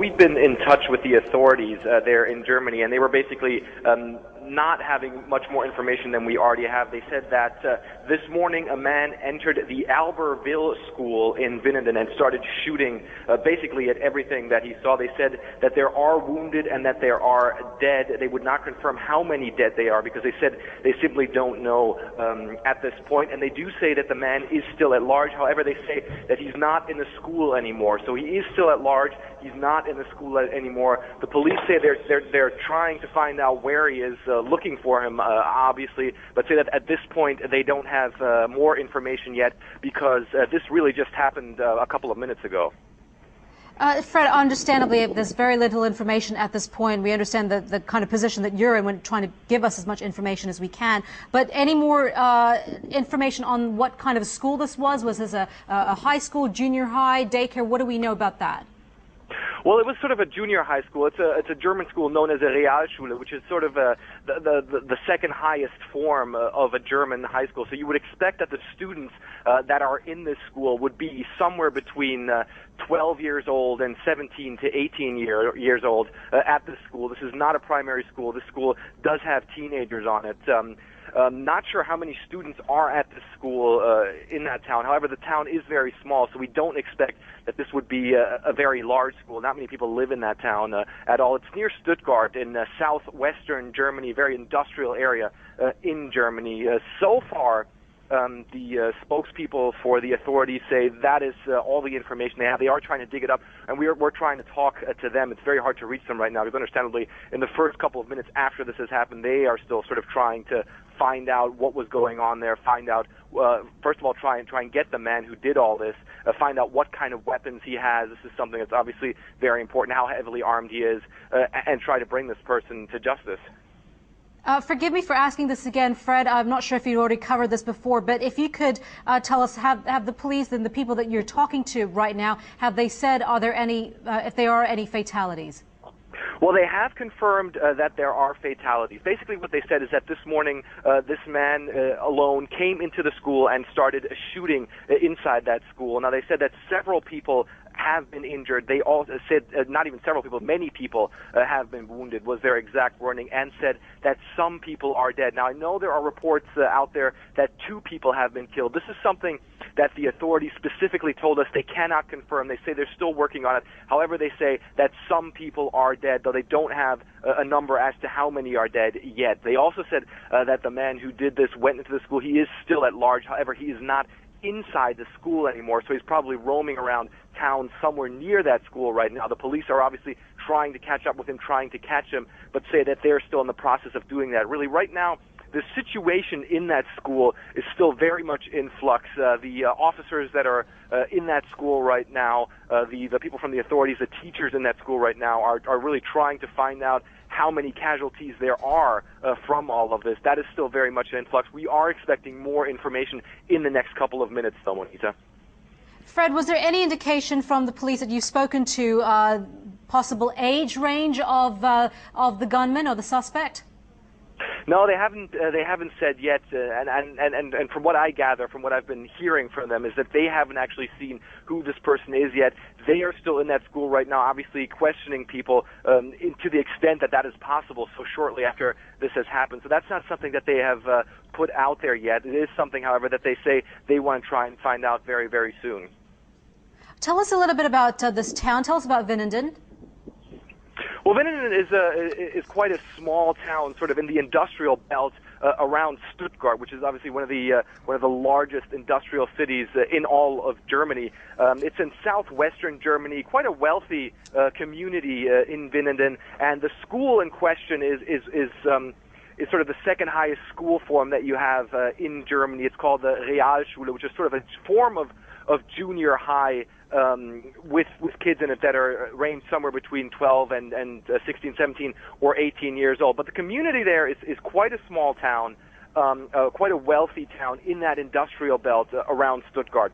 we've been in touch with the authorities there in Germany, and they were basically not having much more information than we already have. They said that this morning a man entered the Albertville school in Winnenden and started shooting basically at everything that he saw. They said that there are wounded and that there are dead. They would not confirm how many dead they are because they said they simply don't know at this point. And they do say that the man is still at large. However, they say that he's not in the school anymore. So he is still at large. He's not in the school anymore. The police say they're trying to find out where he is, looking for him, obviously, but say that at this point they don't have more information yet because this really just happened a couple of minutes ago. Fred, understandably, there's very little information at this point. We understand the kind of position that you're in when trying to give us as much information as we can. But any more information on what kind of school this was? Was this a high school, junior high, daycare? What do we know about that? Well, it was sort of a junior high school. It's a German school known as a Realschule, which is sort of the second highest form of a German high school. So you would expect that the students that are in this school would be somewhere between 12 years old and 17 to 18 years old at this school. This is not a primary school. This school does have teenagers on it. Not sure how many students are at this school in that town. However, the town is very small, so we don't expect that this would be a very large school. Not many people live in that town at all. It's near Stuttgart in southwestern Germany, very industrial area in Germany. So far, the spokespeople for the authorities say that is all the information they have. They are trying to dig it up, and we're trying to talk to them. It's very hard to reach them right now because, understandably, in the first couple of minutes after this has happened, they are still sort of trying to find out what was going on there, find out, first of all, try and get the man who did all this, find out what kind of weapons he has. This is something that's obviously very important, how heavily armed he is, and try to bring this person to justice. Forgive me for asking this again, Fred. I'm not sure if you already covered this before, but if you could tell us, have the police and the people that you're talking to right now, have they said, are there any, if there are any fatalities? Well, they have confirmed that there are fatalities. Basically, what they said is that this morning, this man alone came into the school and started shooting inside that school. Now, they said that several people have been injured. They also said, not even several people, many people have been wounded, was their exact wording, and said that some people are dead. Now, I know there are reports out there that 2 people have been killed. This is something that the authorities specifically told us they cannot confirm. They say they're still working on it. However, they say that some people are dead, though they don't have a number as to how many are dead yet. They also said that the man who did this went into the school. He is still at large. However, he is not inside the school anymore, so he's probably roaming around town somewhere near that school right now. The police are obviously trying to catch up with him, trying to catch him, but say that they're still in the process of doing that. Really, right now, the situation in that school is still very much in flux. The officers that are in that school right now, the people from the authorities, the teachers in that school right now are really trying to find out how many casualties there are from all of this. That is still very much in flux. We are expecting more information in the next couple of minutes, though, Monita. Fred, was there any indication from the police that you've spoken to possible age range of the gunman or the suspect? No, they haven't. They haven't said yet, and from what I gather, from what I've been hearing from them, is that they haven't actually seen who this person is yet. They are still in that school right now, obviously questioning people to the extent that that is possible. So shortly after this has happened, so that's not something that they have put out there yet. It is something, however, that they say they want to try and find out very, very soon. Tell us a little bit about this town. Tell us about Winnenden. Well, Winnenden is quite a small town, sort of in the industrial belt around Stuttgart, which is obviously one of the largest industrial cities in all of Germany. It's in southwestern Germany, quite a wealthy community in Winnenden, and the school in question is sort of the second highest school form that you have in Germany. It's called the Realschule, which is sort of a form of junior high with kids in it that are ranged somewhere between 12 and 16, 17, or 18 years old. But the community there is quite a small town, quite a wealthy town in that industrial belt around Stuttgart.